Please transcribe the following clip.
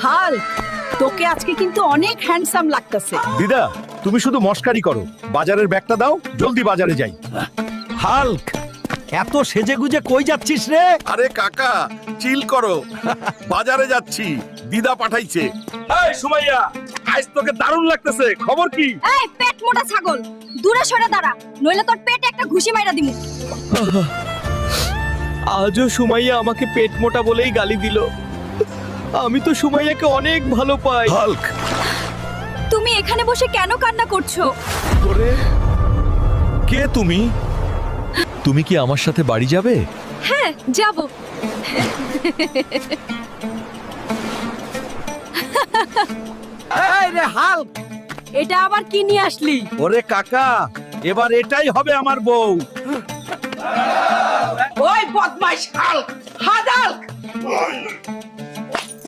Hulk, তোকে আজকে কিন্তু অনেক হ্যান্ডসাম লাগতেছে। দিদা, তুমি শুধু মস্কারি করো। বাজারের ব্যাগটা দাও, জলদি বাজারে যাই। হাল্ক, এত সেজেগুজে কই যাচ্ছিস রে? আরে কাকা, চিল করো। বাজারে যাচ্ছি, দিদা পাঠাইছে। এই সুমাইয়া, আজ তোকে দারুণ লাগতেছে। খবর কি? এই পেট মোটা ছাগল, দূরে সরে দাঁড়া, নইলে তোর পেটে একটা ঘুষি মাইরা দিমু। আজও সুমাইয়া আমাকে পেট মোটা বলেই গালি দিল। আমি তো সুমাইয়াকে অনেক ভালো পাই। হাল্ক, তুমি এখানে বসে কেন কান্না করছো? কে তুমি? তুমি কি আমার সাথে বাড়ি যাবে? হ্যাঁ, যাব। এই রে হাল্ক, এটা আবার কি নিয়ে আসলি? ওরে কাকা, এবার এটাই হবে আমার বউ। ওই বদমাইশ হাল্ক, হাল্ক!